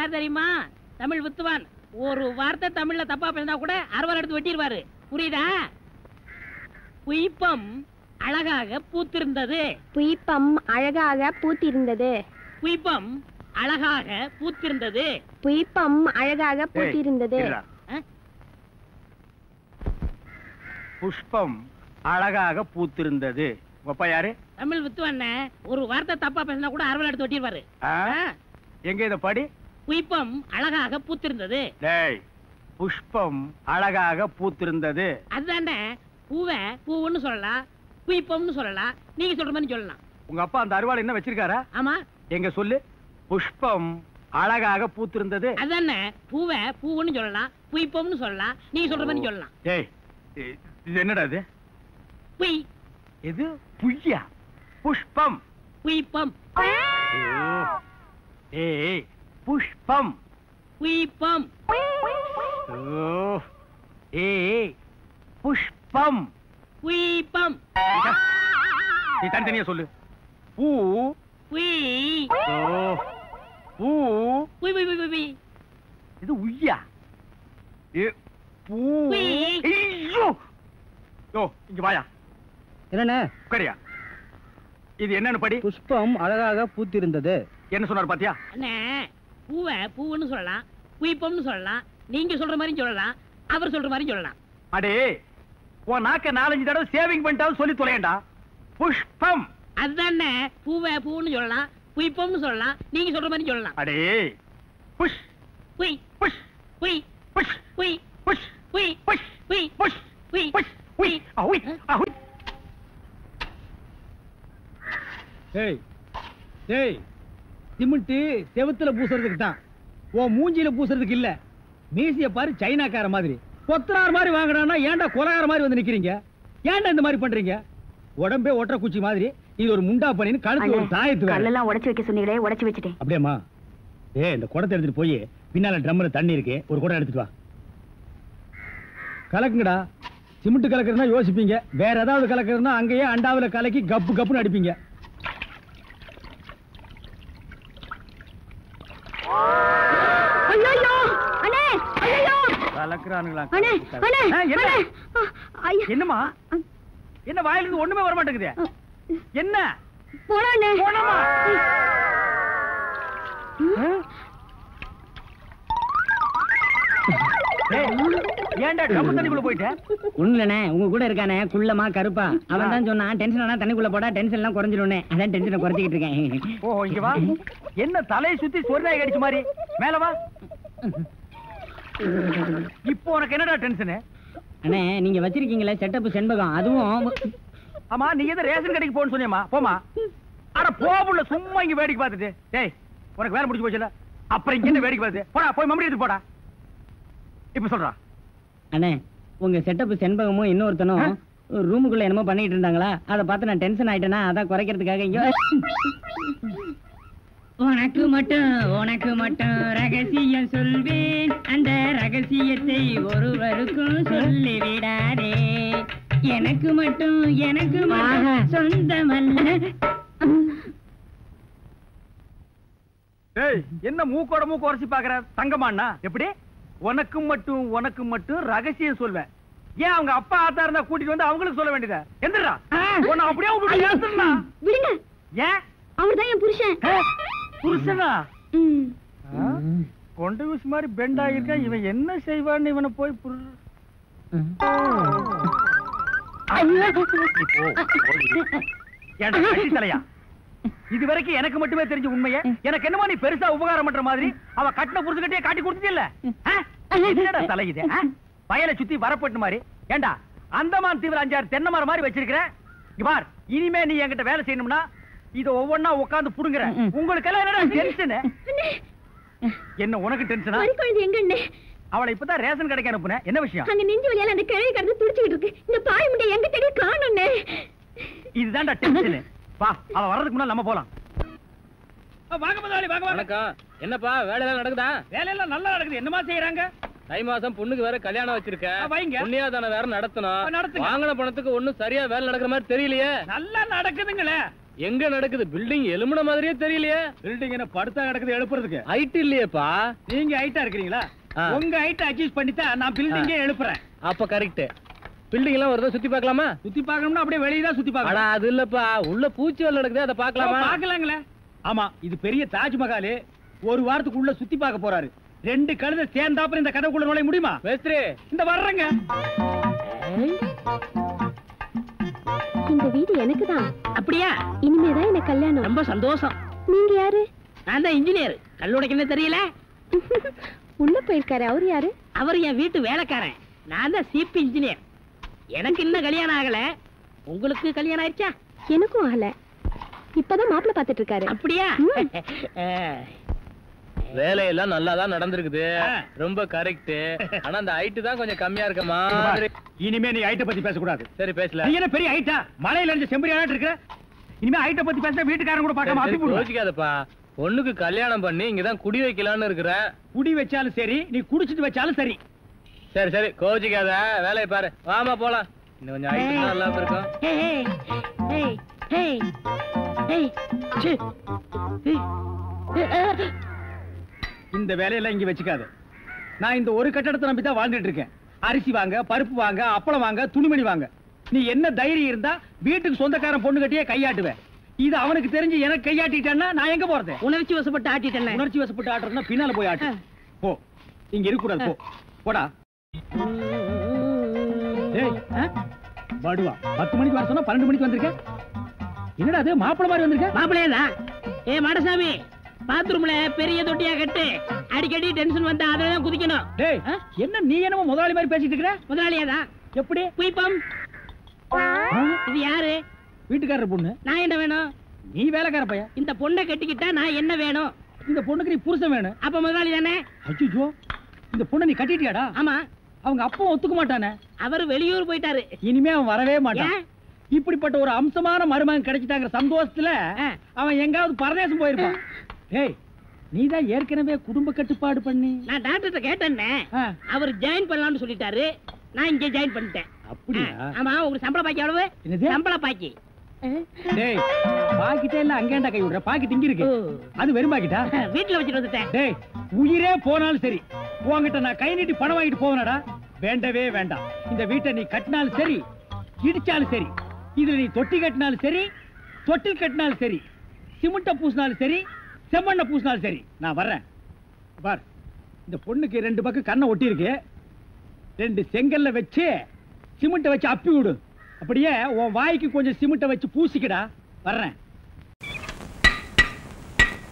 யார் தெரியுமா? தமிழ் வித்துவான். ஒரு வார்த்தை தமிழ்ல தப்பா பேசினா கூட அறுவாள் எடுத்து வெட்டிடுவாரு. புரியுதா? புய்பம் அழகாக பூத்திருந்தது. புய்பம் அழகாக பூத்திருந்தது. புய்பம் அழகாக பூத்திருந்தது. புய்பம் அழகாக பூத்திருந்தது. புஷ்பம் அழகாக பூத்திருந்தது. அப்பா யாரு? தமிழ் வித்துவான். ஒரு வார்த்தை தப்பா பேசினா கூட அறுவாள் எடுத்து வெட்டிடுவாரு. எங்க இத படி? புய்பம் அழகாக பூத்திருந்தது. டேய், புஷ்பம் அழகாக பூத்திருந்தது. அதுதானே. பூவை பூவுன்னு சொல்லலாம், புய்பம்னு சொல்லலாம். நீங்க சொல்ற மாதிரி சொல்லலாம். உங்க அப்பா அந்த அறுவாள் என்ன வச்சிருக்காரா? ஆமா. எங்க சொல்லு. புஷ்பம் அழகாக பூத்திருந்தது. அதுதானே. பூவை பூவுன்னு சொல்லலாம், புய்பம்னு சொல்லலாம். நீங்க சொல்ற மாதிரி சொல்லலாம். டேய், இது என்னடா இது? புய். இது புய்யா? புஷ்பம். புய்பம். ஏய், புஷ்பம். புய்பம். ஏய், புஷ்பம். புய்பம். நீ தனித்தனியா சொல்லு. பூ. புய். பூ. புய் புய் புய் புய். இது உய்யா? பூ. ஐயோ, இங்க வாயா. என்னண்ணே? உட்காரியா. இது என்னன்னு படி? புஷ்பம் அழகாக பூத்திருந்தது. என்ன சொன்னார் பாத்தியா? அண்ணே, பூவை பூவுன்னு சொல்லலாம், புய்பம்னு சொல்லலாம். நீங்க சொல்ற மாதிரி சொல்லலாம், அவர் சொல்ற மாதிரி சொல்லலாம். அடே, உன் நாக்க 4-5 தடவை சேவிங் பண்ணிட்டாலும் சொல்லி தொலையண்டா. புஷ்பம். அதுதானே. பூவை பூவுன்னு சொல்லலாம், புய்பம்னு சொல்லலாம். நீங்க சொல்ற மாதிரி சொல்லலாம். அடே, புஷ். புய். புஷ். புய். புஷ். புய். புஷ். புய். புஷ். புய். புஷ். புய். புஷ். புய். அஹுய். அஹுய். ஏய் ஏய், சிமெண்ட் செவுத்துல பூசுறதுக்கு தான், ஓ மூஞ்சில பூசுறதுக்கு இல்ல. மீசிய பாரு, சைனாக்கார மாதிரி கொத்தனார் மாதிரி வாங்குறான்னா ஏன்டா கொலகார மாதிரி வந்து நிக்கிறீங்க? ஏன்டா இந்த மாதிரி பண்றீங்க? உடம்பே ஒற்ற குச்சி மாதிரி, இது ஒரு முண்டா பண்ணின்னு கழுத்து ஒரு தாயத்து வேற. கல்லெல்லாம் உடைச்சு வைக்க சொன்னீங்களே, உடைச்சு வச்சுட்டேன். அப்படியேம்மா? இந்த குடத்தை எடுத்துட்டு போய் பின்னால ட்ரம்ல தண்ணி இருக்கு, ஒரு குடம் எடுத்துட்டு வா. கலக்குங்கடா. சிமெண்ட் கலக்குறதுனா யோசிப்பீங்க, வேற ஏதாவது கலக்குறதுனா அங்கேயே அண்டாவில கலக்கி கப்பு கப்புன்னு அடிப்பீங்க. என்னமா? என்ன வாயிலிருந்து ஒண்ணுமே வர மாட்டேங்குது? என்ன? ஏன்டா ட்ரம் தண்ணிக்குள்ள போயிட்ட? ஒண்ணுலண்ணே, உங்க கூட இருக்கானே குள்ளமா கருப்பா, அவன் தான் சொன்னான் டென்ஷன் ஆனா தண்ணிக்குள்ள போடா டென்ஷன் எல்லாம் குறைஞ்சிடும்னே. அதான் டென்ஷனை குறைச்சிக்கிட்டு இருக்கேன். ஓ, இங்க வா. என்ன தலையை சுத்தி சொர்ணாய் கடிச்ச மாதிரி? மேல வா. இப்போ உனக்கு என்னடா டென்ஷன்? அண்ணே, நீங்க வச்சிருக்கீங்களே செட்டப் செண்பகம், அதுவும். ஆமா, நீ எதை ரேஷன் கடைக்கு போன்னு சொன்னியம்மா? போமா. அட போபுள்ள, சும்மா இங்க வேடிக்கை பார்த்துட்டு. டேய், உனக்கு வேலை முடிஞ்சு போச்சுல, அப்புறம் இங்க என்ன வேடிக்கை பார்த்து? போடா, போய் மம்மடி எடுத்து போடா. இப்ப சொல்றா. அண்ணே, உங்க செட்டப் செண்பகமும் இன்னொருத்தனும் ரூமுக்குள்ள என்னமோ பண்ணிட்டு இருந்தாங்களா, அதை பார்த்து நான் டென்ஷன் ஆயிட்டேனா, அதான் குறைக்கிறதுக்காக இங்க. உனக்கு மட்டும் ரகசியம் சொல்வேன், அந்த ரகசியத்தை ஒருவருக்கும் சொல்லிவிடாதே. எனக்கு மட்டும் சொந்தமல்ல. ஏய், என்ன மூக்கோட மூக்கு உரசி பாக்குற? தங்கமாண்ணா எப்படி? உனக்கு மட்டும் ரகசியம் சொல்வேன். ஏன் அவங்க அப்பா ஆத்தா இருந்தா கூட்டிட்டு வந்து அவங்களுக்கு சொல்ல வேண்டியதா? எந்திரா, உன்னை அப்படியே விடுங்க. ஏன்? அவர்தான் என் புருஷன். புருஷனா? கொண்ட விஷ் மாதிரி பெண்ட் ஆகிருக்கா. இவன் என்ன செய்வான்னு இவனை போய் தலையா? இது வரைக்கும் எனக்கு மட்டுமே தெரிஞ்ச உண்மையை எனக்கு என்னமோ நீ பெருசா உபகாரம் பண்ற மாதிரி அவ கட்டின புருஷகிட்டே காட்டி கொடுத்துட்டு இல்ல தலை இது வயலை சுத்தி வரப்பட்டு மாதிரி. ஏண்டா, அந்தமான் தீவிர 5-6 தென்னை மரம் மாதிரி வச்சிருக்கிற பார். இனிமே நீ என்கிட்ட வேலை செய்யணும்னா இத ஒவ்வொன்னா உட்கார்ந்து புடுங்குற. உங்களுக்கு எல்லாம் என்னடா டென்ஷன்? என்ன உனக்கு டென்ஷனா? எங்க அவளை இப்பதான் ரேஷன் கடைக்கு அனுப்புனேன். என்ன விஷயம்? அங்க நெஞ்சு வலியால அந்த கிழவி கடந்து துடிச்சிட்டு இருக்கு. இந்த பாய் முண்டை எங்க தேடி காணோம்னே. இதுதான்டா டென்ஷன். வா, அவ வர்றதுக்கு முன்னால நம்ம போலாம். வாங்க முதலாளி, வாங்க வாங்க. என்னப்பா வேலை எல்லாம் நடக்குதா? வேலையெல்லாம் நல்லா நடக்குது. என்னமா செய்யறாங்க? தை மாசம் பொண்ணுக்கு வேற கல்யாணம் வச்சிருக்கேன். புண்ணியாதான வேற நடத்தணும். வாங்கின பணத்துக்கு ஒண்ணும் சரியா வேலை நடக்கிற மாதிரி தெரியலையே. நல்லா நடக்குதுங்களே. எங்க நடக்குது? பில்டிங் எலும்புன மாதிரியே தெரியலையே. பில்டிங் என்ன படுத்தா கிடக்குது எழுப்புறதுக்கு? ஹைட் இல்லையேப்பா. நீங்க ஹைட்டா இருக்கிறீங்களா? ஆ. உங்க ஹைட் அட்ஜஸ்ட் பண்ணிட்டா நான் பில்டிங்கே எழுப்புறேன். அப்ப கரெக்ட். பில்டிங் எல்லாம் ஒரு சுத்தி பார்க்கலாமா? சுத்தி பார்க்கணும்னா அப்படியே வெளியே தான் சுத்தி அட பார்க்கணும். அது இல்லப்பா, உள்ள பூச்சி வேலை நடக்குது, அதை பார்க்கலாமா? பார்க்கலாங்களே. ஆமா, இது பெரிய தாஜ்மஹால். ஒரு வாரத்துக்கு உள்ள சுத்தி பார்க்க போறாரு. 2 கழுதை சேர்ந்தாப்புறம் இந்த கதவுக்குள்ள நுழைய முடியுமா? மேஸ்திரி இந்த வர்றேங்க. இந்த வீடு எனக்கு தான். அப்படியா? இனிமேதான் எனக்கு கல்யாணம். ரொம்ப சந்தோஷம். நீங்க யாரு? நான் தான் இன்ஜினியர். கல்லுடைக்கணும் தெரியல. உள்ள போயிருக்காரு. அவரு யாரு? அவர் என் வீட்டு வேலைக்காரன். நான் தான் சிபி இன்ஜினியர். எனக்கு இன்னும் கல்யாணம் ஆகல. உங்களுக்கு கல்யாணம் ஆயிடுச்சா? எனக்கும் ஆகல. இப்பதான் மாப்பிள்ளை பாத்துட்டு இருக்காரு. அப்படியா? வேலையெல்லாம் நல்லா தான் நடந்திருக்குது. ரொம்ப கரெக்ட். ஆனா அந்த ஹைட் தான் கொஞ்சம் கம்மியா இருக்க மாதிரி. இனிமே நீ ஹைட்ட பத்தி பேசக்கூடாது. சரி பேசல. நீ என்ன பெரிய ஹைட்டா? மலையில இருந்து செம்பரியாட்டு இருக்க. இனிமே ஹைட்ட பத்தி பேசினா வீட்டுக்காரன் கூட பார்க்காம அப்பி போடுவான். யோசிக்காதப்பா. பொண்ணுக்கு கல்யாணம் பண்ணி இங்கதான் குடி வைக்கலாம்னு இருக்கிறேன். குடி வச்சாலும் சரி, நீ குடிச்சிட்டு வச்சாலும் சரி. சரி சரி கோச்சிக்காத, வேலையை பாரு. வாமா போலாம். இன்னும் கொஞ்சம் ஹைட் நல்லா இருக்கும். இந்த வேலையெல்லாம் இங்க வச்சுக்காத. நான் இந்த ஒரு கட்டடத்தை நம்பி தான் வாழ்ந்துட்டு இருக்கேன். அரிசி வாங்க, பருப்பு வாங்க, அப்பளம் வாங்க, துணிமணி வாங்க. நீ என்ன தைரியம் இருந்தா வீட்டுக்கு சொந்தக்காரன் பொண்ணு கட்டியே கையாட்டுவேன். இது அவனுக்கு தெரிஞ்சு எனக்கு கையாட்டிட்டான்னா நான் எங்க போறது? உணர்ச்சி வசப்பட்டு ஆட்டிட்டேன். உணர்ச்சி வசப்பட்டு ஆட்டுறதுன்னா பின்னால போய் ஆட்டு. போ, இங்க இருக்க கூடாது. போ, போடா. படுவா 10 மணிக்கு வர சொன்னா 12 மணிக்கு வந்திருக்க. என்னடா அது மாப்பிள மாதிரி வந்திருக்க? மாப்பிள்ளையா? ஏ மாடசாமி, பாத்ரூம்ல பெரிய தொட்டியா கட்டு. அடிக்கடி டென்ஷன் வந்தா அதெல்லாம் குதிக்கணும். டேய், என்ன நீ என்னமோ முதலாளி மாதிரி பேசிட்டு இருக்கற? முதலாளியாதான். எப்படி? குயிப்பம். இது யாரு? வீட்டுக்காரர் பொண்ணு. நான் என்ன வேணும்? நீ வேலைக்கார பையன். இந்த பொண்ணை கட்டிக்கிட்டா நான் என்ன வேணும்? இந்த பொண்ணுக்கு நீ புருஷன் வேணும். அப்ப முதலாளி தானே? அச்சோ, இந்த பொண்ணை நீ கட்டிட்டியாடா? ஆமா. அவங்க அப்பா ஒத்துக்க மாட்டானே. அவர் வெளியூர் போயிட்டாரு. இனிமே அவன் வரவே மாட்டான். இப்படிப்பட்ட ஒரு அம்சமான மருமகன் கிடைச்சிட்டாங்க சந்தோஷத்துல அவன் எங்காவது பரதேசம் போயிருப்பான். ஏய், நீதான் ஏற்கனவே குடும்ப கட்டுப்பாடு பண்ணி. நான் டாக்டர்கிட்ட கேட்டேன்னே. அவர் ஜாயின் பண்ணலாம்னு சொல்லிட்டாரு. நான் இங்கே ஜாயின் பண்ணிட்டேன். அப்படியா? ஆமா. உங்களுக்கு சம்பள பாக்கி எவ்வளவு? சம்பள பாக்கி. டேய், பாக்கிட்டே இல்ல அங்கேண்டா கை விடுற. பாக்கெட் இங்க இருக்கு. அது வெறும் பாக்கிட்டா? வீட்டுல வச்சுட்டு வந்துட்டேன். டேய், உயிரே போனாலும் சரி உன்கிட்ட நான் கை நீட்டி பணம் வாங்கிட்டு போவனடா. வேண்டவே வேண்டாம். இந்த வீட்டை நீ கட்டினாலும் சரி, இடிச்சாலும் சரி, இதுல நீ தொட்டி கட்டினாலும் சரி, தொட்டில் கட்டினாலும் சரி, சிமெண்ட பூசினாலும் சரி, செம்மண்ண பூசினாலும் சரி, நான் வர்றேன். பார், இந்த பொண்ணுக்கு 2 பக்கம் கண்ணை ஒட்டி இருக்கு. 2 செங்கல்ல வச்சு சிமெண்ட வச்சு அப்பி விடு. அப்படியே உன் வாய்க்கு கொஞ்சம் சிமெண்ட வச்சு பூசிக்கடா. வர்றேன்.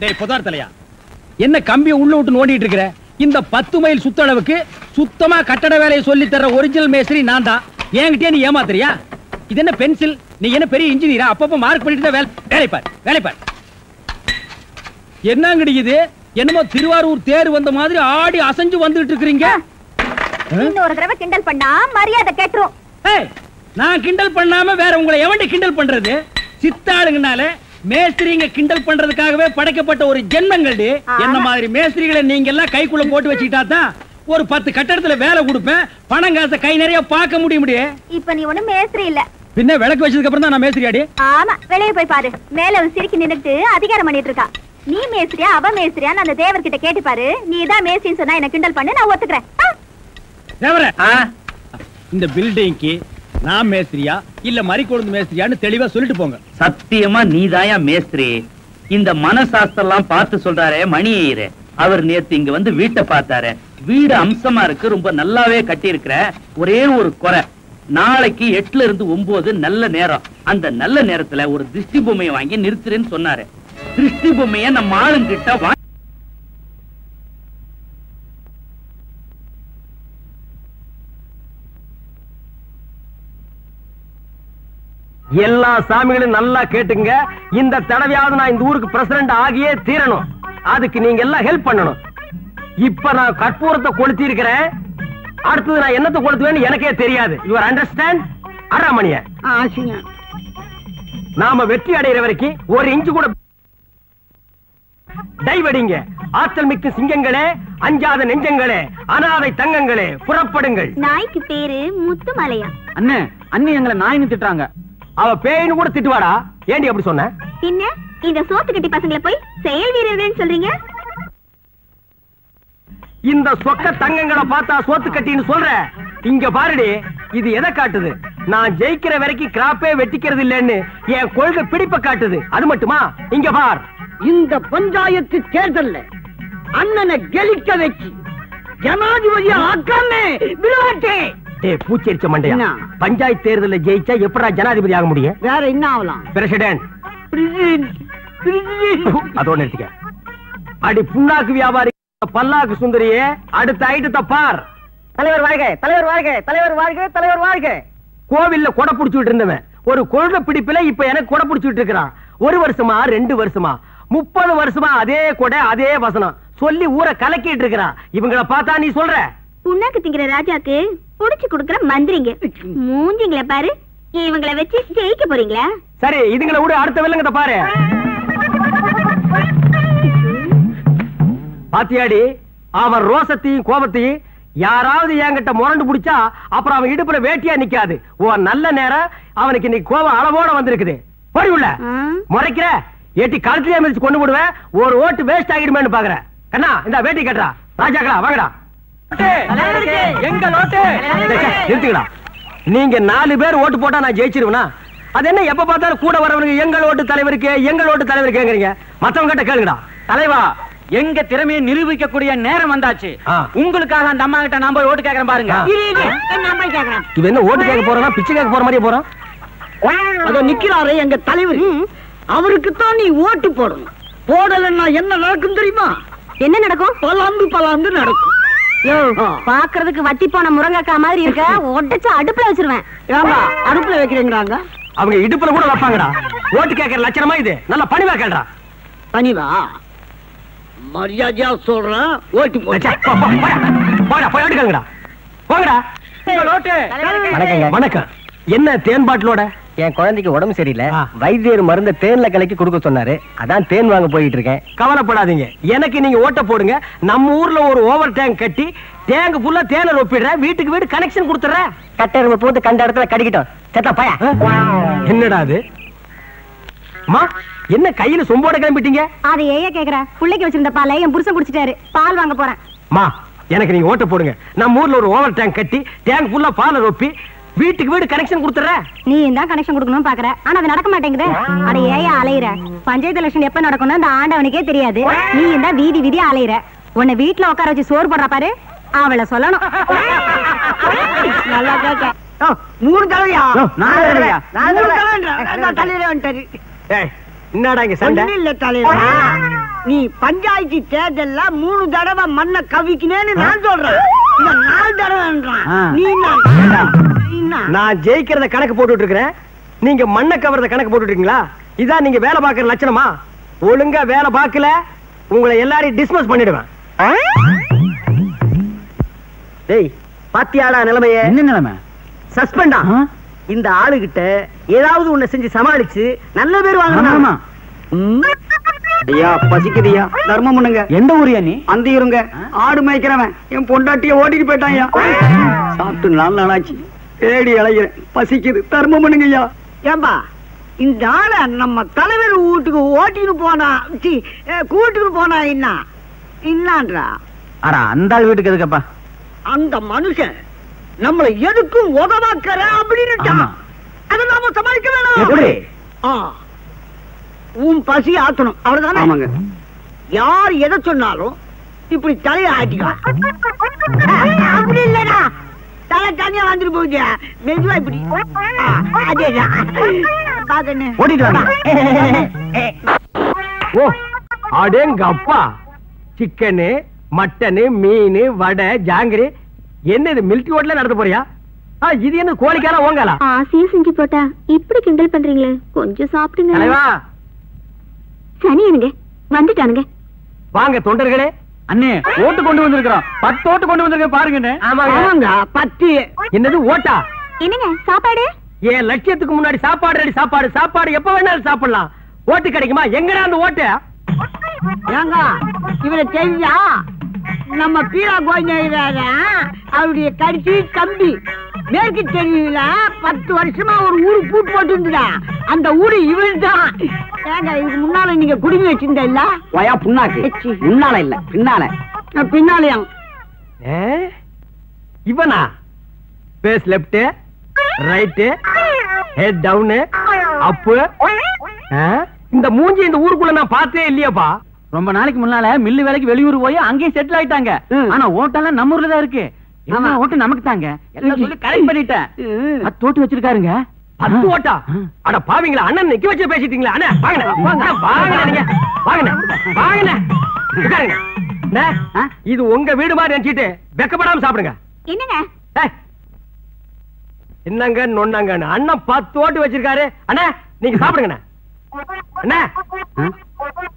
டேய் புதார் தலையா, என்ன கம்பியை உள்ள விட்டு நோண்டிட்டு இருக்கிற? இந்த 10 மைல் சுத்தளவுக்கு சுத்தமா கட்டட வேலையை சொல்லி தர்ற ஒரிஜினல் மேஸ்திரி நான் தான். என்கிட்டயே நீ ஏமாத்துறியா? இது என்ன பென்சில்? நீ என்ன பெரிய இன்ஜினியரா? அப்பப்ப மார்க் பண்ணிட்டு தான் வேலை பார், வேலை பார். என்னங்கடி இது? என்னமோ திருவாரூர் தேர் வந்த மாதிரி ஆடி அசைஞ்சு வந்துட்டு இருக்கீங்க. இன்னொரு தடவை கிண்டல் பண்ணா மரியாதை கேட்டுரும். ஏய், நான் கிண்டல் பண்ணாம வேற உங்களை எவன்டி கிண்டல் பண்றது? சித்தாளுங்கனால மேஸ்திரிங்க கிண்டல் பண்றதுக்காகவே படைக்கப்பட்ட ஒரு ஜென்மங்கள்டி. என்ன மாதிரி மேஸ்திரிகளை நீங்க எல்லாம் கைக்குள்ள போட்டு வச்சுக்கிட்டா தான் ஒரு 10 கட்டடத்துல வேலை கொடுப்பேன். பணம் காசை கை நிறைய பார்க்க முடியும். இப்ப நீ ஒண்ணும் மேஸ்திரி இல்ல. பின்ன விளக்கு வச்சதுக்கு அப்புறம் தான் நான் மேஸ்திரியாடி. ஆமா, வெளியே போய் பாரு. மேல சிரிக்கி நின்னுட்டு அதிகாரம் பண்ணிட்டு இருக்கா. நீ மேஸ்திரியா அவ மேஸ்திரியான்னு அந்த தேவர்கிட்ட கேட்டு பாரு. நீ தான் மேஸ்திரின்னு சொன்னா என்ன கிண்டல் பண்ணு, நான் ஒத்துக்கிறேன். தேவரே, இந்த பில்டிங்க்கு நான் மேஸ்திரியா இல்ல மரிக்கொழுந்து மேஸ்திரியான்னு தெளிவா சொல்லிட்டு போங்க. சத்தியமா நீதாயா மேஸ்திரி. இந்த மனசாஸ்திரம் பார்த்து சொல்றாரே மணி ஐயரு, அவர் நேத்து இங்க வந்து வீட்டை பார்த்தாரு. வீடு அம்சமா இருக்கு, ரொம்ப நல்லாவே கட்டி இருக்கிற. ஒரே ஒரு குறை, நாளைக்கு 8ல இருந்து 9 நல்ல நேரம். அந்த நல்ல நேரத்துல ஒரு திருஷ்டி பொம்மையை வாங்கி நிறுத்துறேன்னு சொன்னாரு. திருஷ்டி பொம்மைய நம்ம ஆளுங்கிட்ட எல்லா சாமிகளும் நல்லா கேட்டுங்க. இந்த தடவையாவது நான் இந்த ஊருக்கு பிரசிடண்ட் ஆகியே தீரணும். அதுக்கு நீங்க எல்லாம் ஹெல்ப் பண்ணணும். இப்ப நான் கற்பூரத்தை கொளுத்தி இருக்கிறேன். அடுத்தது நான் என்னத்தை கொளுத்துவேன்னு எனக்கே தெரியாது. Your understand? அறாமணிய நாம வெற்றி அடைகிற வரைக்கும் 1 இன்ச்சு கூட டைவடிங்க. ஆற்றல் மிக்க சிங்கங்களே, அஞ்சாத நெஞ்சங்களே, அனாதை தங்கங்களே, புறப்படுங்கள். நாய்க்கு பேரு முத்துமலையா? அண்ணே, அண்ணி எங்களை நாயின்னு திட்டுறாங்க. அவ பேயின்னு கூட திட்டுவாடா. ஏண்டி அப்படி சொன்ன? பின்ன இந்த சோத்து கட்டி பசங்களை போய் செயல் வீரர்கள் சொல்றீங்க? இந்த சொக்க தங்கங்களை பார்த்தா சோத்து கட்டின்னு சொல்ற. இங்க பாருடி, இது எதை காட்டுது? நான் ஜெயிக்கிற வரைக்கும் கிராப்பே வெட்டிக்கிறது இல்லன்னு என் கொள்கை பிடிப்ப காட்டுது. அது மட்டுமா? இங்க பார், இந்த பஞ்சாயத்து தேர்தல்ல அண்ணனை கெலிக்க வச்சு ஜனாதிபதி ஆக்காமே விளையாட்டே. பூச்செரிச்ச மண்டையா, என்ன? பஞ்சாயத்து தேர்தல்ல ஜெயிச்சா எப்படா ஜனாதிபதி ஆக முடியும்? வேற என்ன ஆகலாம்? பிரசிடென்ட். அதோட நிறுத்திக்க. அடி புண்ணாக்கு வியாபாரி பல்லாக்கு சுந்தரியே, அடுத்த ஐட்டத்தை பார். தலைவர் வாழ்க, தலைவர் வாழ்க, தலைவர் வாழ்க, தலைவர் வாழ்க. கோவில்ல கொடை புடிச்சுட்டு இருந்தவன் ஒரு கொள்கை பிடிப்புல இப்ப எனக்கு கொடை புடிச்சுட்டு இருக்கிறான். 1 வருஷமா 2 வருஷமா 30 வருஷமா அதே கொடை அதே வசனம் சொல்லி ஊரை கலக்கிட்டு இருக்கிறான். இவங்களை பார்த்தா நீ சொல்ற புண்ணாக்கு திங்கிற ராஜாக்கு புடிச்சு குடுக்கற மந்திரிங்க. மூஞ்சிங்களை பாரு. இவங்களை வச்சு ஜெயிக்க போறீங்களா? சரி, இதுங்களை விட அடுத்த வில்லங்கத்தை பாரு. பாத்தியாடி, அவன் ரோசத்தையும் கோபத்தையும் யாராவது என்கிட்ட முரண்டு பிடிச்சா அப்புறம் அவன் இடுப்புல வேட்டியா நிக்காது. நல்ல நேரம் அவனுக்கு இன்னைக்கு கோபம் அளவோட வந்திருக்குது. போடி உள்ள முறைக்கிற ஏட்டி கழுத்திலே மிதிச்சு கொண்டு விடுவேன். ஒரு ஓட்டு வேஸ்ட் ஆகிடுமேன்னு பாக்குற. கண்ணா, இந்த வேட்டி கட்டுறா. ராஜாக்களா வாங்கடா. எங்க ஓட்டு நிறுத்துக்கடா. நீங்க 4 பேர் ஓட்டு போட்டா நான் ஜெயிச்சிருவேனா? அது என்ன எப்ப பார்த்தாலும் கூட வரவனுக்கு எங்கள் ஓட்டு தலைவருக்கு எங்கள் ஓட்டு தலைவருக்குங்கிறீங்க? மத்தவங்க கிட்ட கேளுங்கடா. தலைவா, எங்க திறமையை நிரூபிக்கக்கூடிய நேரம் வந்தாச்சு. உங்களுக்காக அந்த அம்மா கிட்ட நான் போய் ஓட்டு கேக்குறேன் பாருங்க. இவன் என்ன ஓட்டு கேட்க போறா? பிச்சை கேட்க போற மாதிரியே போறான். அதோ நிக்கிறாரே எங்க தலைவர், அவருக்கு தான் நீ ஓட்டு போடணும். போடலன்னா என்ன நடக்கும் தெரியுமா? என்ன நடக்கும்? பலாந்து நடக்கும். பாக்குறதுக்கு வத்தி போன முருங்கக்கா மாதிரி இருக்க. ஒட்டச்சு அடுப்புல வச்சிருவேன். ஏங்க அடுப்புல வைக்கிறீங்களாங்க? அவங்க இடுப்புல கூட வைப்பாங்கடா. ஓட்டு கேட்கற லட்சணமா இது? நல்லா பணிவா கேள்றா. பணிவா? மரியாதையா சொல்றேன், ஓட்டு போடா, போய் ஓட்டு கேளுங்கடா. போங்கடா. வணக்கம். என்ன தேன் பாட்டிலோட? என் குழந்தைக்கு உடம்பு சரியில்லை, வைத்தியர் மருந்த தேன்ல கலக்கி கொடுக்க சொன்னாரு. அதான் தேன் வாங்க போயிட்டு இருக்கேன். கவலைப்படாதீங்க, எனக்கு நீங்க ஓட்ட போடுங்க. நம்ம ஊர்ல ஒரு ஓவர் டேங்க் கட்டி டேங்க் ஃபுல்லா தேனை ஒப்பிடுறேன். வீட்டுக்கு வீடு கனெக்ஷன் கொடுத்துறேன். கட்டெருமை போட்டு கண்ட இடத்துல கடிக்கிட்டோம். செத்தா பையா. என்னடா அது? அம்மா, என்ன கையில சொம்போட கிளம்பிட்டீங்க? அதை ஏயா கேக்குற? புள்ளைக்கு வச்சிருந்த பாலை என் புருஷன் குடிச்சிட்டாரு. பால் வாங்க போறேன். மா, எனக்கு நீங்க ஓட்ட போடுங்க. நம்ம ஊர்ல ஒரு ஓவர் டேங்க் கட்டி டேங்க் ஃபுல்லா பாலை ஒப்பி வீட்டுக்கு வீடு கனெக்ஷன் கொடுத்துறேன். நீ தான் கனெக்ஷன் கொடுக்கணும்னு பாக்குற, ஆனா அது நடக்க மாட்டேங்குது. அட ஏயா அலையிற? பஞ்சாயத்து எலெக்ஷன் எப்ப நடக்கணும் அந்த ஆண்டவனுக்கே தெரியாது. நீ தான் வீதி வீதியா அலையிற. உன்னை வீட்டுல உட்கார வச்சு சோறு போடுறா பாரு, அவளை சொல்லணும். நல்லா கேட்க. 3 தடவையா? 4 தடவையா? 4 தடவை தலையில வந்துட்டாரு. என்னடா இங்க சண்டை? இல்ல தலைவர், நீ பஞ்சாயத்து தேர்தல்ல 3 தடவை மண்ணை கவிக்கினேன்னு நான் சொல்றேன். 4 தடவைன்றான். நீ நான் ஜெயிக்கிறத கணக்கு போட்டுட்டு இருக்கிறேன், நீங்க மண்ணை கவர்றத கணக்கு போட்டுட்டு இருக்கீங்களா? இதான் நீங்க வேலை பாக்குற லட்சணமா? ஒழுங்கா வேலை பார்க்கல உங்களை எல்லாரையும் டிஸ்மிஸ் பண்ணிடுவேன். டேய், பாத்தியாடா நிலைமைய? என்ன நிலைமை? சஸ்பெண்டா. இந்த ஆளுகிட்ட ஏதாவது ஒண்ணு செஞ்சு சமாளிச்சு நல்ல பேர் வாங்கணும். ஐயா பசிக்குதுயா, தர்மம் பண்ணுங்க. எந்த ஊரியா நீ? அந்த இருங்க, ஆடு மேய்க்கிறவன். என் பொண்டாட்டிய ஓட்டிட்டு போயிட்டான்யா. சாப்பிட்டு 4 நாளாச்சு, தேடி அலைகிறேன். பசிக்குது, தர்மம் பண்ணுங்க ஐயா. ஏம்பா, இந்த ஆள நம்ம தலைவர் வீட்டுக்கு ஓட்டிட்டு போனா கூட்டுக்கு போனா என்னன்றா? அட, அந்த ஆள் வீட்டுக்கு எதுக்கப்பா? அந்த மனுஷன் நம்மளை எதுக்கும் உதவாக்கற அப்படின்னு அதை நாம சமாளிக்க வேணும். உன் பசி ஆத்தணும், அவ்வளவுதானே? யார் எதை சொன்னாலும் இப்படி தலையை ஆட்டிக்கலாம். அப்படி இல்லடா, தலை தனியா வந்துட்டு போகுது. மெதுவா இப்படி ஓட்டிட்டு வாங்க. ஓ, அடேங்க அப்பா. சிக்கனு, மட்டனு, மீன், வடை, ஜாங்கிரி. என்ன இது மில்கி ஓட்ல நடத்த போறியா? இது என்ன கோழிக்காரா ஓங்காலா? ஆசையா செஞ்சு போட்டா இப்படி கிண்டல் பண்றீங்களே, கொஞ்சம் சாப்பிடுங்க. தலைவா, சனி எனக்கு வந்துட்டானுங்க. வாங்க தொண்டர்களே. அண்ணே, ஓட்டு கொண்டு வந்திருக்கிறோம். 10 ஓட்டு கொண்டு வந்திருக்கேன் பாருங்க. ஆமாங்க, 10. என்னது ஓட்டா? என்னங்க சாப்பாடு? என் லட்சியத்துக்கு முன்னாடி சாப்பாடு ரெடி. சாப்பாடு சாப்பாடு எப்ப வேணாலும் சாப்பிடலாம். ஓட்டு கிடைக்குமா? எங்கடா அந்த ஓட்டு? ஏங்க இவரை தெரியா? நம்ம பீரா கோயில அவருடைய கடைசி தம்பி மேற்கு தெருவில 10 வருஷமா ஒரு ஊரு பூட்டு போட்டு இருந்துடா. அந்த ஊரு இவன்தான். ஏங்க இதுக்கு முன்னால நீங்க குடுமி வச்சிருந்த இல்ல? வயா புண்ணாக்கு. முன்னால இல்ல பின்னால. பின்னாலயா? இவனா? Face left, right, head down, up. இந்த மூஞ்சி இந்த ஊருக்குள்ள நான் பார்த்தே இல்லையாப்பா. ரொம்ப நாளைக்கு முன்னால மில்லு வேலைக்கு வெளியூர் போய் அங்கேயே செட்டில் ஆயிட்டாங்க. ஆனா ஓட்டெல்லாம் நம்ம ஊர்ல தான் இருக்கு. ஓட்டு நமக்கு தாங்க எல்லாம் சொல்லி கரெக்ட் பண்ணிட்டேன். 10 ஓட்டு வச்சிருக்காருங்க. 10 ஓட்டா? அட பாவீங்களா, அண்ணன் நிக்க வச்சு பேசிட்டீங்களா? அண்ணா வாங்க வாங்க நீங்க வாங்க வாங்க உட்காருங்க. இது உங்க வீடு மாதிரி நினைச்சிட்டு வெக்கப்படாம சாப்பிடுங்க. என்னங்க என்னங்க நொன்னாங்க? அண்ணன் 10 ஓட்டு வச்சிருக்காரு. அண்ணா நீங்க சாப்பிடுங்க. அண்ணா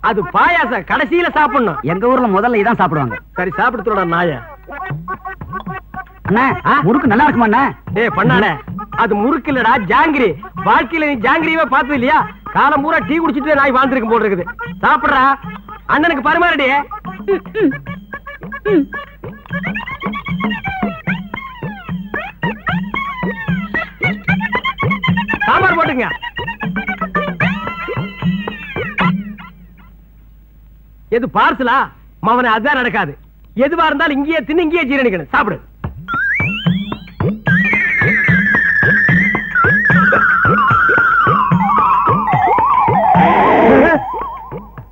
அது பாயாசம் கடைசியில சாப்பிடணும். எங்க ஊர்ல முதல்ல இதான் சாப்பிடுவாங்க. சரி சாப்பிடுறோட நாய. முறுக்கு நல்லா இருக்குமா? ஏய் பண்ணானே, அது முறுக்கு இல்லடா ஜாங்கிரி. வாழ்க்கையில நீ ஜாங்கிரியவே பார்த்தது இல்லையா? காலம் பூரா டீ குடிச்சிட்டு நாய் வாழ்ந்துருக்கும் போல இருக்குது. சாப்பிடுறா, அண்ணனுக்கு பரிமாறடி. சாம்பார் போட்டுங்க. எது பார்சலா? மவன அதான் நடக்காது. எதுவா இருந்தாலும் இங்கேயே தின்னு இங்கேயே ஜீரணிக்கணும். சாப்பிடு.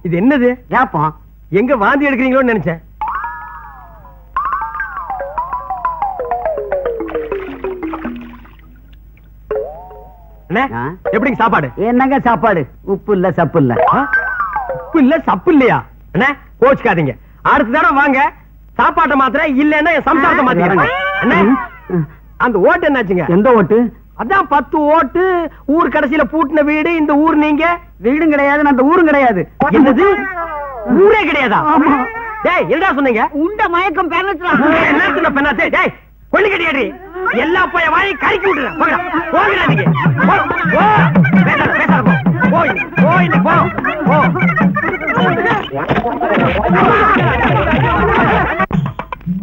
இது என்னது? ஏப்பம் எங்க வாந்தி எடுக்கிறீங்களோன்னு நினைச்சேன். எப்படிங்க சாப்பாடு? என்னங்க சாப்பாடு? உப்பு இல்ல சப்பு இல்ல. உப்பு இல்ல சப்பு இல்லையா? அண்ணா கோச்சுக்காதீங்க. அடுத்த தடவை வாங்க, சாப்பாட்டை மாத்திர இல்லன்னா என் சம்சாரத்தை மாத்திக்கிறேன். அந்த ஓட்டு என்னாச்சுங்க? எந்த ஓட்டு? அதான் 10 ஓட்டு. ஊர் கடைசியில பூட்டின வீடு இந்த ஊர். நீங்க வீடும் கிடையாது, அந்த ஊரும் கிடையாது. என்னது? ஊரே கிடையாதா? டேய் என்னடா சொன்னீங்க? உண்ட மயக்கம் பெறலாம். என்ன சொன்ன பெண்ணாத்தே? டேய் கொள்ளி கட்டியாடி எல்லா போய வாயை கறிக்கி விட்டுறேன். போங்கடா நீங்க. போ பேசாத பேசாத போ. போய் போ போ.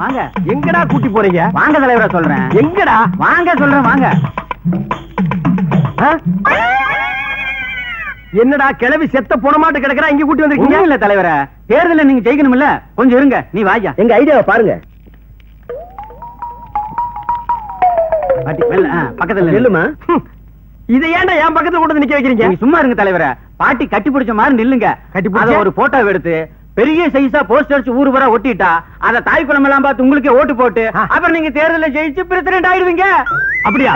வாங்க. எங்கடா கூட்டி போறீங்க? வாங்க தலைவரா சொல்றேன். எங்கடா? வாங்க சொல்றேன் வாங்க. என்னடா கிளவி செத்த போனமாட்டு கிடக்குறா, இங்க கூட்டி வந்திருக்கீங்க? இல்ல தலைவரா, தேர்தல நீங்க ஜெயிக்கணும் இல்ல, கொஞ்சம் இருங்க. நீ வாயா. எங்க ஐடியாவை பாருங்க. பக்கத்துல நில்லுமா. இதை ஏன்டா என் பக்கத்துல கொண்டு நிக்க வைக்கிறீங்க? நீங்க சும்மா இருங்க தலைவரா. பாட்டி கட்டி பிடிச்ச மாதிரி நில்லுங்க. அத ஒரு போட்டோ எடுத்து பெரிய சைஸா போஸ்டர் அடிச்சு ஊரு பூரா ஒட்டிட்டா அத தாய் குளம் எல்லாம் பார்த்து உங்களுக்கே ஓட்டு போட்டு அப்புறம் நீங்க தேர்தலில் ஜெயிச்சு பிரசிடென்ட் ஆயிடுவீங்க. அப்படியா?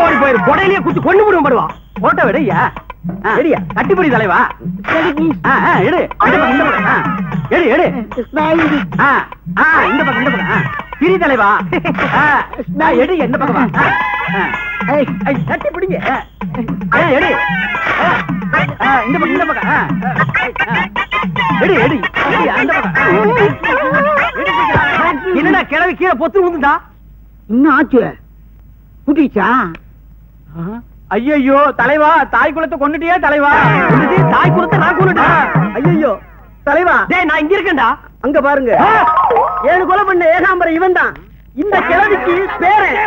ஓடி போயிரு. கொடையிலேயே குத்தி கொண்டு விடுவோம். படுவா போட்டோ விடையா? கட்டிப்பிடி தலைவா. எடு எடு எடு. இந்த பக்கம் இந்த பக்கம் பிரி தலைவா. எடு எந்த பக்கமா? கட்டி பிடிங்க. எடு இந்த பக்கம் இந்த பக்கம். எடு எடு அந்த பக்கம். என்னடா கிழவி கீழே பொத்து விழுந்துட்டா? இன்னும் ஆச்சு குட்டிச்சா? ஐயோ தலைவா, தாய் குலத்தை கொண்டுட்டியா தலைவா? தாய் குலத்தை நான் கொண்டுட்டேன். ஐயோ தலைவா. டேய் நான் இங்க இருக்கேன்டா. அங்க பாருங்க, 7 கொலை பண்ண ஏகாம்பரம் இவன் தான். இந்த கிழவிக்கு பேரன்.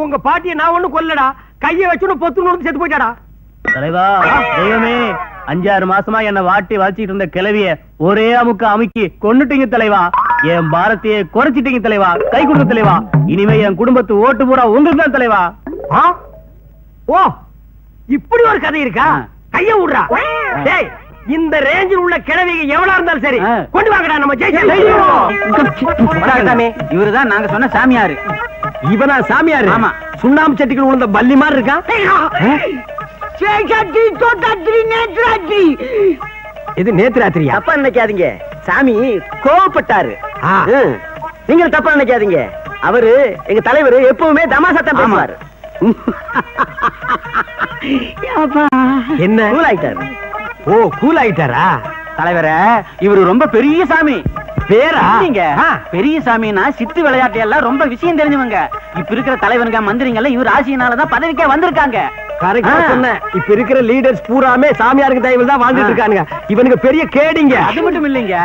உங்க பாட்டியை நான் ஒண்ணு கொல்லடா. கையை வச்சு பொத்து செத்து போயிட்டாடா. தலைவா தெய்வமே, 5-6 மாசமா என்ன வாட்டி வளர்ச்சிட்டு இருந்த கிளவிய ஒரே அமுக்க அமுக்கி கொன்னுட்டீங்க தலைவா. என் பாரத்தையே குறைச்சிட்டீங்க தலைவா. கை கொடுங்க தலைவா. இனிமே என் குடும்பத்து ஓட்டு பூரா உங்களுக்கு தான் தலைவா. ஓ இப்படி ஒரு கதை இருக்கா? கைய விடுறா. டேய் இந்த ரேஞ்சில் உள்ள கிழவிங்க எவ்வளவு இருந்தாலும் சரி கொண்டு வாங்கடா. நம்ம இவருதான் நாங்க சொன்ன சாமியாரு. இவனா சாமியாரு? ஆமா. சுண்ணாம்பு சட்டிகள் உள்ள பல்லி மாதிரி இருக்கான். இது நேத்து ராத்திரியா? தப்பா நினைக்காதீங்க, சாமி கோவப்பட்டாரு. நீங்க தப்பா நினைக்காதீங்க, அவரு எங்க தலைவர் எப்பவுமே தமாசா தான் பேசுவாரு. என்ன கூல் ஆயிட்டாரு. ஓ கூல் ஆயிட்டாரா? தலைவரே, இவரு ரொம்ப பெரிய சாமி. பேரா? நீங்க பெரிய சாமினா சித்து விளையாட்டு எல்லாம் ரொம்ப விஷயம் தெரிஞ்சவங்க. இப்ப இருக்கிற தலைவனுங்க மந்திரிங்க எல்லாம் இவர் ஆசையினாலதான் பதவிக்கே வந்திருக்காங்க. கரெக்டா சொன்ன. இப்ப இருக்கிற லீடர்ஸ் பூராமே சாமியாருக்கு தயவில் தான் வாழ்ந்துட்டு இருக்கானுங்க. இவனுக்கு பெரிய கேடிங்க. அது மட்டும் இல்லைங்க,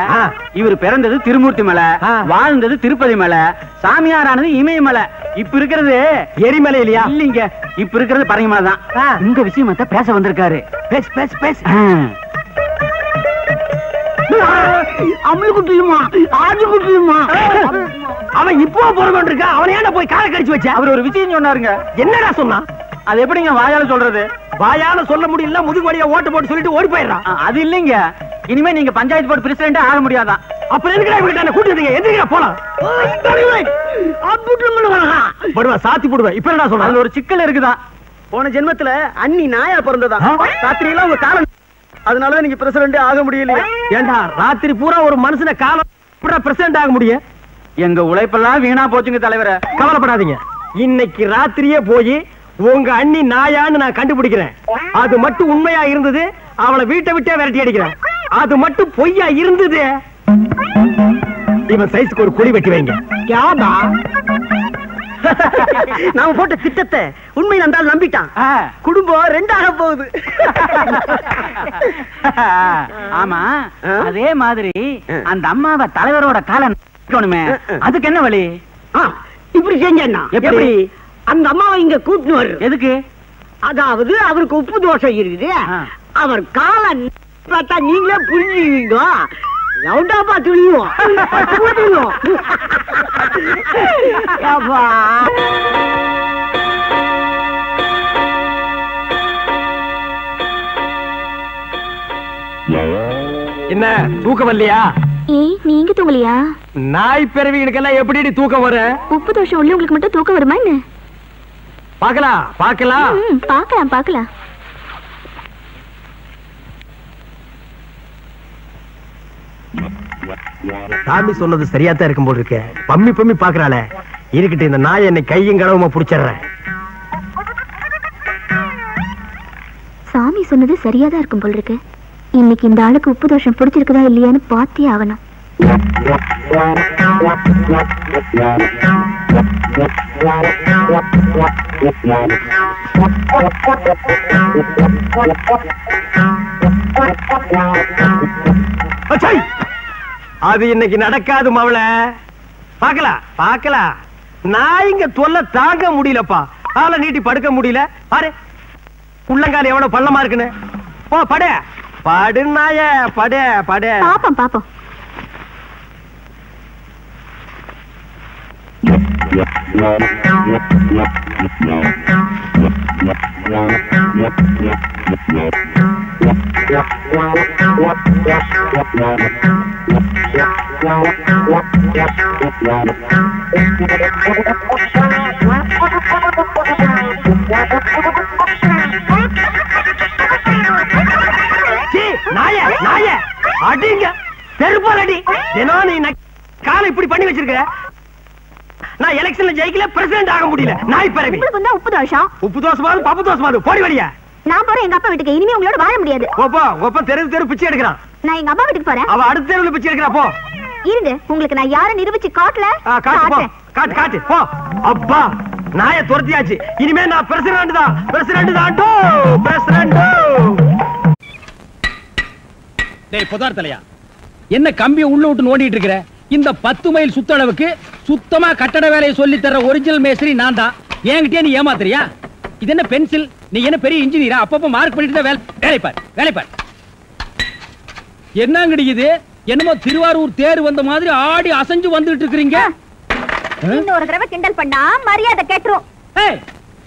இவர் பிறந்தது திருமூர்த்தி மலை, வாழ்ந்தது திருப்பதி மலை, சாமியாரானது இமயமலை. இப்ப இருக்கிறது எரிமலை இல்லையா? இல்லீங்க, இப்ப இருக்கிறது பரங்கிமலை தான். இந்த விஷயத்தை பேச வந்திருக்காரு. பேசு பேசு பேசு. அவன் இப்போ போறவன் இருக்கா, அவன் ஏன்டா போய் காலை கடிச்சு வச்ச? அவர் ஒரு விஷயம் சொன்னாருங்க. என்னடா சொன்னா? அது எப்படிங்க வாயால சொல்றது? வாயால சொல்ல முடியல, முதுகு வழியா ஓட்டு போட்டு சொல்லிட்டு ஓடி போயிடுறான். அது இல்லைங்க, இனிமே நீங்க பஞ்சாயத்து போர்டு பிரசிடென்ட் ஆக முடியாதான். அப்புறம் எதுக்குடா இவங்கிட்ட என்ன கூட்டிட்டீங்க? எதுக்குடா போலாம்? போடுவேன், சாத்தி போடுவேன். இப்ப என்ன சொல்றேன்? அதுல ஒரு சிக்கல் இருக்குதான். போன ஜென்மத்துல அண்ணி நாயா பிறந்ததா, ராத்திரி எல்லாம் உங்க காலம், அதனாலதான் நீங்க பிரசிடென்ட் ஆக முடியலையா? ஏண்டா ராத்திரி பூரா ஒரு மனுஷனை காலம் பிரசிடென்ட் ஆக முடியும்? எங்க உழைப்பெல்லாம் வீணா போச்சுங்க தலைவரை. கவலைப்படாதீங்க, இன்னைக்கு ராத்திரியே போய் உங்க அண்ணி நாயான்னு நான் கண்டுபிடிக்கிறேன். அது மட்டும் உண்மையா இருந்தது, அவளை வீட்டை விட்டே விரட்டி அடிக்கிறேன். அது மட்டும் பொய்யா இருந்தது, இவன் சைஸ்க்கு ஒரு குழி வெட்டி வைங்க. நாம போட்ட திட்டத்தை உண்மையில இருந்தாலும் நம்பிட்டான். குடும்பம் ரெண்டாக போகுது. ஆமா, அதே மாதிரி அந்த அம்மாவை தலைவரோட காலம் அதுக்கு என்ன வழி? இப்படி செஞ்சா எப்படி? அந்த அம்மாவை இங்க கூட்டினு வர்ற எதுக்கு? அதாவது அவருக்கு உப்பு தோஷம் இருக்குது. அவர் காலம் பார்த்தா நீங்களே புரிஞ்சுவீங்க. லவுண்டாப்பா துணியும் என்ன தூக்கம் வரலையா? ஏய், நீங்க தூங்கலையா? நாய் பிறவிகளுக்கெல்லாம் எப்படி தூக்கம் வர? உப்பு தோஷம் உள்ள உங்களுக்கு மட்டும் தூக்கம் வருமா என்ன? பாக்கலாம் பாக்கலாம் பாக்கலாம் பாக்கலாம். சாமி சொன்னது சரியாத்தான் இருக்கும் போல் இருக்கு. பம்மி பம்மி பாக்குறாளே, இருக்கட்டும், இந்த நாய் என்னை கையும் கடவுமா புடிச்சிடுறேன். சாமி சொன்னது சரியாதான் இருக்கும் போல் இருக்கு. இன்னைக்கு இந்த ஆளுக்கு உப்பு தோஷம் பிடிச்சிருக்குதா இல்லையான்னு பார்த்தே ஆகணும். அது இன்னைக்கு நடக்காது மவள. பாக்கலாம் பாக்கலாம். நான் இங்க தொல்லை தாங்க முடியலப்பா. ஆளை நீட்டி படுக்க முடியல. பாரு உள்ளங்கால எவ்வளவு பள்ளமா இருக்குன்னு. போ படு படு நாய படு படு. பாப்போம் பாப்போம். நாய நாய அடிங்க, செருப்பால் அடி. தினம் நீ காலை இப்படி பண்ணி வச்சிருக்க. நான் எலெக்ஷன்ல ஜெயிக்கல, பிரசிடென்ட் ஆக முடியல. நாய் பிறவி. உப்பு தோஷம். உப்பு தோசமாவது பப்பு தோசமாவது போடி வழியா. நான் போறேன் எங்க அப்பா வீட்டுக்கு. இனிமே உங்களோட வாழ முடியாது. போப்பா ஒப்பா தெரு பிச்சை எடுக்கிறான். நான் எங்க அப்பா வீட்டுக்கு போறேன். அவ அடுத்த தெருவுல பிச்சை எடுக்கிறா. போ இருங்க, உங்களுக்கு நான் யாரை நிரூபிச்சு காட்டல. காட்டு காட்டு போ. அப்பா நாய துரத்தியாச்சு. இனிமே நான் பிரசிடென்ட் தான். பிரசிடென்ட் தான். பிரசிடென்ட். டேய் புதார் தலையா, என்ன கம்பியை உள்ள விட்டு நோண்டிட்டு இருக்கிற? இந்த 10 மைல் சுத்தளவுக்கு சுத்தமா கட்டட வேலையை சொல்லி தர ஒரிஜினல் மேஸ்திரி நான் தான். என்கிட்டயே நீ ஏமாத்துறியா? இது என்ன பென்சில்? நீ என்ன பெரிய இன்ஜினியரா? அப்பப்ப மார்க் பண்ணிட்டு தான் வேலை பார். என்னங்கடி இது? என்னமோ திருவாரூர் தேர் வந்த மாதிரி ஆடி அசைஞ்சு வந்துட்டு இருக்கீங்க. இன்னொரு தடவை கிண்டல் பண்ணா மரியாதை கேட்டுரும்.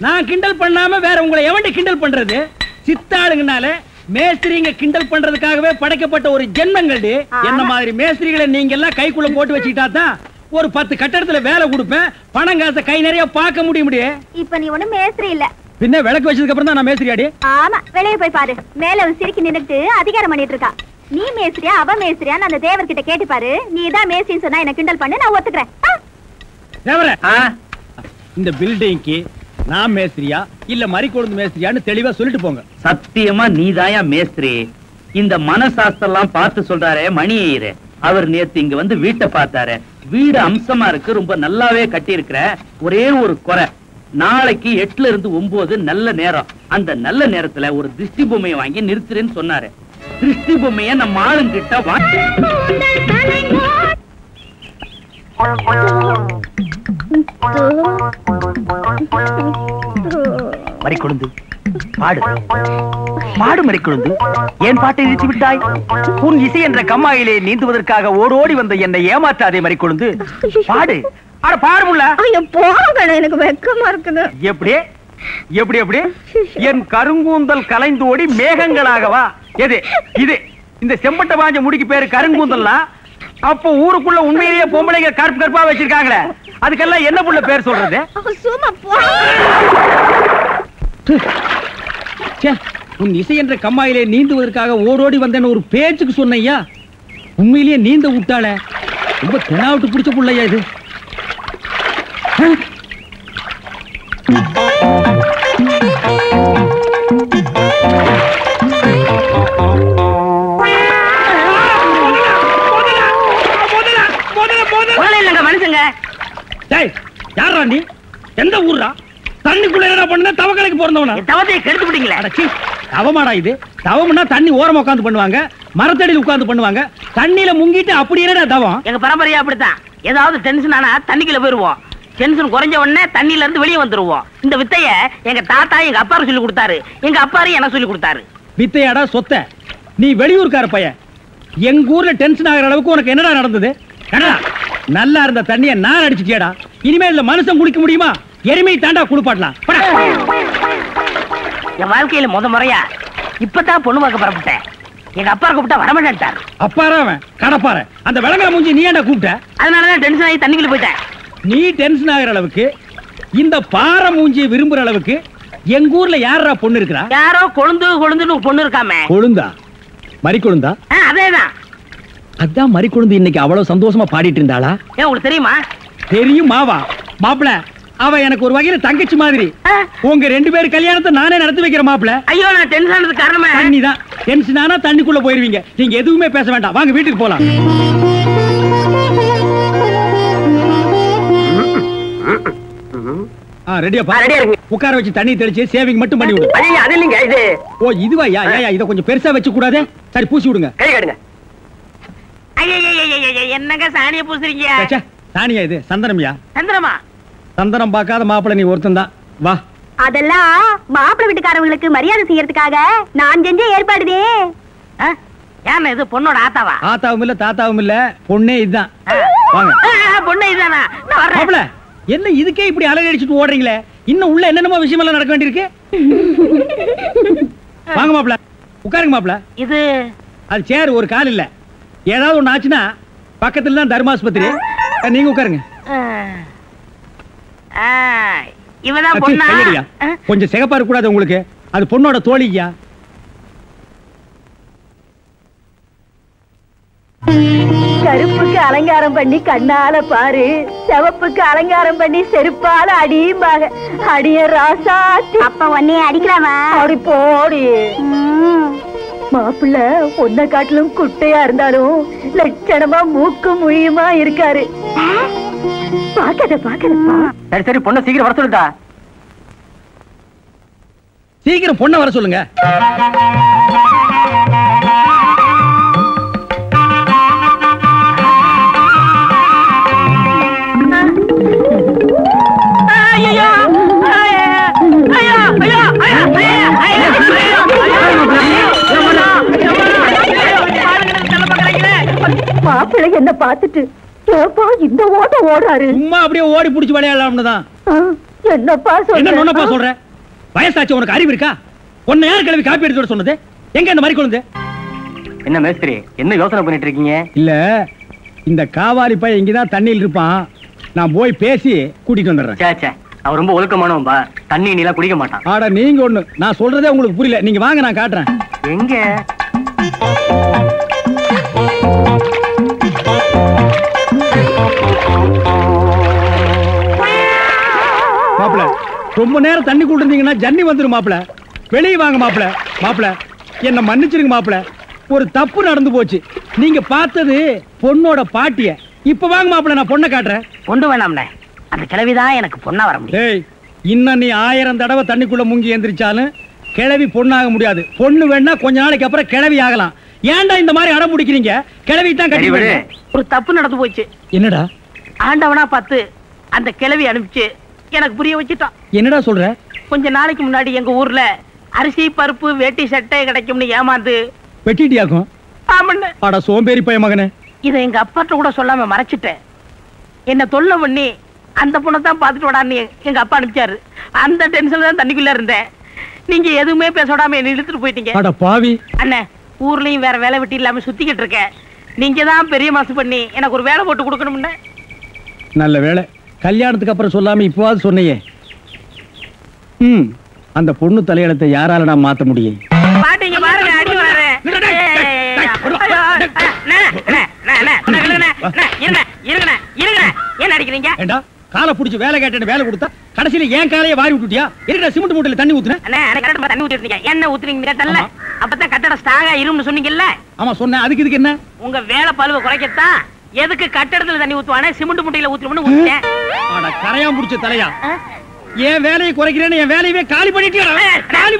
நான் கிண்டல் பண்ணாம வேற உங்களை எவன்டி கிண்டல் பண்றது? சித்தாளுங்கனால மேஸ்திரிங்க கிண்டல் பண்றதுக்காகவே படைக்கப்பட்ட ஒரு ஜென்மங்கள்டி. என்ன மாதிரி மேஸ்திரிகளை நீங்க எல்லாம் கைக்குள்ள போட்டு வச்சுக்கிட்டா தான் ஒரு 10 கட்டடத்துல வேலை கொடுப்பேன். பணம் காசை கை நிறைய பார்க்க முடியும். இப்ப நீ ஒண்ணும் மேஸ்திரி இல்ல. பின்ன விளக்கு வச்சதுக்கு அப்புறம் தான் நான் மேஸ்திரி ஆடி. ஆமா, வெளியே போய் பாரு. மேல ஒரு சிரிக்கி நின்னுட்டு அதிகாரம் பண்ணிட்டு இருக்கா. நீ மேஸ்திரியா அவ மேஸ்திரியான்னு அந்த தேவர்கிட்ட கேட்டு பாரு. நீ தான் மேஸ்திரின்னு சொன்னா என்ன கிண்டல் பண்ணு, நான் ஒத்துக்கிறேன். தேவர, இந்த பில்டிங்க்கு நான் மேஸ்திரியா இல்ல மறிக்கொழுந்து மேஸ்திரியான்னு தெளிவா சொல்லிட்டு போங்க. சத்தியமா நீதாயா மேஸ்திரி. இந்த மனசாஸ்திரம் பார்த்து சொல்றாரே மணி ஐயர், அவர் நேத்து இங்க வந்து வீட்டை பார்த்தாரு. வீடு அம்சமா இருக்கு, ரொம்ப நல்லாவே கட்டி இருக்கிற. ஒரே ஒரு குறை, நாளைக்கு 8ல இருந்து 9 நல்ல நேரம். அந்த நல்ல நேரத்துல ஒரு திருஷ்டி பொம்மையை வாங்கி நிறுத்துறேன்னு சொன்னாரு. திருஷ்டி பொம்மைய நம்ம ஆளுங்கிட்ட வாங்கி மறிக்கொழுந்து பாடு பாடு. மறிக்கொழுந்து, ஏன் பாட்டை நிறுத்தி விட்டாய்? உன் இசை என்ற கம்மாயிலே நீந்துவதற்காக ஓடோடி வந்த என்னை ஏமாற்றாதே மறிக்கொழுந்து. பாடு. அட பாருமுல்ல. எனக்கு வெக்கமா இருக்குது. எப்படி எப்படி எப்படி? என் கருங்கூந்தல் கலைந்தோடி மேகங்களாகவா? எது இது? இந்த செம்பட்ட பாஞ்ச முடிக்கு பேரு கருங்கூந்தல்னா அப்போ ஊருக்குள்ள உண்மையிலேயே பொம்பளைங்க கருப்பு கருப்பா வச்சிருக்காங்களே, அதுக்கெல்லாம் என்ன புள்ள பேர் சொல்றது? உன் இசை என்ற கம்மாயிலே நீந்துவதற்காக ஓடோடி வந்தேன்னு ஒரு பேச்சுக்கு சொன்னையா, உண்மையிலேயே நீந்த விட்டாளே. ரொம்ப தெனாவிட்டு பிடிச்ச புள்ளையா இது. மனுஷங்க யாரா நீ? எந்த ஊர்ரா? தண்ணிக்குள்ள என்ன பண்ண? தவக்கலைக்கு பிறந்தவனா? தவத்தை கெடுத்து விட்டீங்களே. தவமாடா இது? தவம்னா தண்ணி ஓரமா உட்கார்ந்து பண்ணுவாங்க, மரத்தடியில் உட்கார்ந்து பண்ணுவாங்க. தண்ணியில முங்கிட்டு அப்படி என்னடா தவம்? எங்க பரம்பரையா அப்படித்தான். ஏதாவது டென்ஷன் ஆனா தண்ணிக்குள்ள போயிருவோம். டென்ஷன் குறைஞ்ச உடனே தண்ணியில இருந்து வெளியே வந்துருவோம். இந்த வித்தைய எங்க தாத்தா எங்க அப்பாரு சொல்லி கொடுத்தாரு, எங்க அப்பாரு எனக்கு சொல்லி கொடுத்தாரு. வித்தையாடா சொத்த? நீ வெளியூர்கார பையன். எங்க ஊர்ல டென்ஷன் ஆகிற அளவுக்கு உனக்கு என்னடா நடந்தது? நல்லா இருந்த தண்ணிய நான் அடிச்சுட்டியாடா. இனிமே இதுல மனுஷன் குடிக்க முடியுமா? எருமை தாண்டா குளிப்பாட்டலாம். என் வாழ்க்கையில முறையா இப்பதான் பொண்ணு பார்க்க புறப்பட்டேன். எங்க அப்பா கூப்பிட்டா வரமாட்டாரு. அப்பாரா அவன் கடப்பார. அந்த விளங்கா மூஞ்சி நீ ஏன்டா கூப்பிட்ட? அதனாலதான் டென்ஷன் ஆகி தண்ணிக்குள்ள போயிட்டேன். நீ டென்ஷன் ஆகிற அளவுக்கு, இந்த பாறை மூஞ்சியை விரும்புற அளவுக்கு எங்க ஊர்ல யாரா பொண்ணு இருக்கிறா? யாரோ கொழுந்துன்னு பொண்ணு இருக்காமே. கொழுந்தா? மறிக்கொழுந்தா? அதேதான். அதான் மறிக்கொழுந்து இன்னைக்கு அவ்வளவு சந்தோஷமா பாடிட்டு இருந்தாளா? உங்களுக்கு தெரியுமா? தெரியும் மாவா. மாப்பிள, அவ எனக்கு ஒரு வகையில தங்கச்சி மாதிரி. உங்க 2 பேர் கல்யாணத்தை நானே நடத்தி வைக்கிற மாப்பிள. ஐயோ, நான் டென்ஷன் ஆனதுக்கு காரணமே தண்ணி தான். டென்ஷன் ஆனா தண்ணிக்குள்ள போயிருவீங்க. நீங்க எதுவுமே பேச வேண்டாம், வாங்க வீட்டுக்கு போலாம். ரெடியாப்பா? ரெடியா இருக்கு. உட்கார வச்சு தண்ணி தெளிச்சு சேவிங் மட்டும் பண்ணி விடு. ஐயா, அது இல்லைங்க இது. ஓ இதுவா? யா இத கொஞ்சம் பெருசா வச்சு கூடாதே. சரி பூசி விடுங்க. கை கடுங்க. என்னங்க சாணிய பூசுறீங்க? சாணியா இது? சந்தனம்யா. சந்தனமா? சந்தனம் பார்க்காத மாப்பிள நீ ஒருத்தன் தான். வா. அதெல்லாம் மாப்பிள்ளை வீட்டுக்காரங்களுக்கு மரியாதை செய்யறதுக்காக நான் செஞ்ச ஏற்பாடுதே. ஏன் இது பொண்ணோட ஆத்தாவா? ஆத்தாவும் இல்ல தாத்தாவும் இல்ல, பொண்ணே இதுதான். வாங்க. பொண்ணே இதுதானா? மாப்பிள, என்ன இதுக்கே இப்படி அலறி அடிச்சுட்டு ஓடுறீங்களே? இன்னும் உள்ள என்னென்னமோ விஷயம் எல்லாம் நடக்க வேண்டியிருக்கு. வாங்க மாப்பிள, உட்காருங்க மாப்பிள. இது அது சேர், ஒரு கால் இல்ல. ஏதாவது ஒண்ணு ஆச்சுன்னா பக்கத்துல தான் தர்மாஸ்பத்திரி. நீங்க உட்காருங்க. இவதான் பொண்ணா? கொஞ்சம் சிகப்பா இருக்க கூடாது உங்களுக்கு? அது பொண்ணோட தோழியா. கருப்புக்கு அலங்காரம் பண்ணி கண்ணால பாரு, சிவப்புக்கு அலங்காரம் பண்ணி செருப்பால அடியும்பாக. அடிய ராசாத்தி. அப்ப உன்னைய அடிக்கலாமா? அப்படி போடி. மாப்பிள்ள ஒன்ன காட்டிலும் குட்டையா இருந்தாலும் லட்சணமா மூக்கு முழியுமா இருக்காரு. பாக்கதப்பா. சரி சரி, பொண்ணை சீக்கிரம் வர சொல்லுடா. சீக்கிரம் பொண்ணை வர சொல்லுங்க. மாப்பிள்ளை என்ன பார்த்துட்டு இந்த ஓட்ட ஓடுறாரு. சும்மா அப்படியே ஓடி புடிச்சு விளையாடலாம்னு தான். என்னப்பா சொல்ற? வயசாச்சு, உனக்கு அறிவு இருக்கா? உன்னை யார் கிளம்பி காப்பி எடுத்து சொன்னது? எங்க இந்த மாதிரி கொண்டு? என்ன மேஸ்திரி, என்ன யோசனை பண்ணிட்டு இருக்கீங்க? இல்ல, இந்த காவாலி பையன் இங்கதான் தண்ணியில் இருப்பான். நான் போய் பேசி கூட்டிட்டு வந்துடுறேன். அவன் ரொம்ப ஒழுக்கமானவன்பா, தண்ணி நீலாம் குடிக்க மாட்டான். ஆடா நீங்க ஒண்ணு, நான் சொல்றதே உங்களுக்கு புரியல. நீங்க வாங்க, நான் காட்டுறேன். எங்க? மாப்பிள்ள, ரொம்ப நேரம் தண்ணி கூட்டிருந்தீங்கன்னா ஜன்னி வந்துரும் மாப்பிள. வெளியே வாங்க மாப்பிள. மாப்பிள என்ன மன்னிச்சிருங்க மாப்பிள, ஒரு தப்பு நடந்து போச்சு. நீங்க பார்த்தது பொண்ணோட பாட்டிய. இப்ப வாங்க மாப்பிள, நான் பொண்ணை காட்டுறேன். கொண்டு வேணாம்ண்ணே, அந்த கிழவிதான் எனக்கு பொண்ணா வர முடியும். டேய், இன்னும் நீ 1000 தடவை தண்ணிக்குள்ள முங்கி எந்திரிச்சாலும் கிழவி பொண்ணாக முடியாது. பொண்ணு வேணா கொஞ்ச நாளைக்கு அப்புறம் கிழவி ஆகலாம். ஏன்டா இந்த மாதிரி அடம் பிடிக்கிறீங்க? கிழவி தான் கட்டி விடு. ஒரு தப்பு நடந்து போச்சு. என்னடா? ஆண்டவனா பார்த்து அந்த கிழவி அனுப்பிச்சு எனக்கு புரிய வச்சுட்டான். என்னடா சொல்ற? கொஞ்ச நாளைக்கு முன்னாடி எங்க ஊர்ல அரிசி பருப்பு வேட்டி சட்டை கிடைக்கும்னு ஏமாந்து வெட்டிட்டியாக்கும். ஆமண்ணே. அட சோம்பேறி பைய மகனே. இதை எங்க அப்பாட்ட கூட சொல்லாம மறைச்சிட்டேன். என்ன தொல்லை பண்ணி அந்த பொண்ணை தான் பார்த்துட்டு விடான்னு எங்க அப்பா அனுப்பிச்சாரு. அந்த டென்ஷன்ல தான் தண்ணிக்குள்ள இருந்தேன். நீங்க எதுவுமே பேச விடாம என்ன இழுத்துட்டு போயிட்டீங்க. அட பாவி. அண்ணே, ஊர்லயும் வேற வேலை வெட்டி இல்லாம சுத்திக்கிட்டு இருக்கேன். நீங்க தான் பெரிய மனசு பண்ணி எனக்கு ஒரு வேலை போட்டு கொடுக்கணும்னு. நல்ல வேலை, கல்யாணத்துக்கு அப்புறம் சொல்லாம இப்பவாது சொன்னையே. அந்த பொண்ணு தலையெழுத்தை யாரால நான் மாத்த முடியும்? பாட்டீங்க பாருங்க, அடி வரேன். என்ன அடிக்கிறீங்க? ஏண்டா காலை புடிச்சு வேலை கேட்டேன்னு வேலை கொடுத்தா கடைசியில ஏன் காலையை வாரி விட்டுட்டியா? இருக்கடா சிமெண்ட் மூட்டையில தண்ணி ஊத்துன. அண்ணே, கரெக்டா தண்ணி ஊத்திட்டீங்க. என்ன ஊத்துறீங்க கேட்டல்ல? அப்பதான் கட்டட ஸ்ட்ராங்கா இரும்னு சொன்னீங்கல்ல? ஆமா சொன்னேன். அதுக்கு இதுக்கு என்ன? உங்க வேலை பழுவ குறைக்கத்தான் எதுக்கு கட்டடத்துல தண்ணி ஊத்துவானே சிமெண்ட் மூட்டையில ஊத்துறோம்னு ஊத்திட்டேன். ஆனா கரையான் புடிச்ச தலையா, ஏன் வேலையை குறைக்கிறேன்னு என் வேலையவே காலி பண்ணிட்டியா? காலி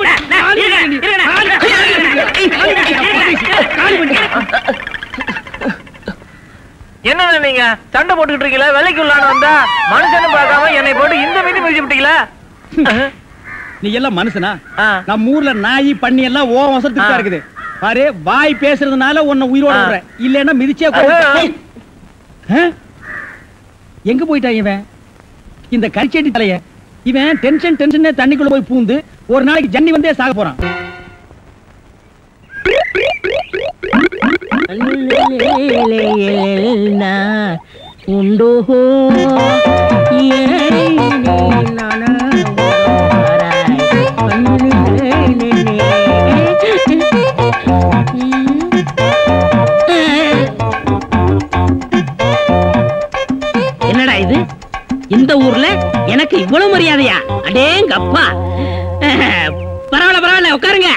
பண்ணி என்ன நீங்க சண்டை போட்டுக்கிட்டு இருக்கீங்களா? வேலைக்கு உள்ளான வந்தா மனுஷன்னு பார்க்காம என்னை போட்டு இந்த மீதி மிதிச்சு விட்டீங்களா? நீ எல்லாம் மனுஷனா? நம்ம ஊர்ல நாய் பண்ணி எல்லாம் ஓ வசத்துக்கு தான் இருக்குது. பாரு, வாய் பேசுறதுனால உன்னை உயிரோட விடுறேன். இல்லன்னா மிதிச்சே எங்க போயிட்டான் இவன்? இந்த கரிச்சேட்டி தலைய இவன் டென்ஷனே தண்ணிக்குள்ள போய் பூந்து ஒரு நாளைக்கு ஜன்னி வந்தே சாக போறான். உண்டோ என்னடா இது? இந்த ஊர்ல எனக்கு இவ்வளவு மரியாதையா? அடேங்கப்பா. பரவாயில்ல பரவாயில்ல, உட்காருங்க.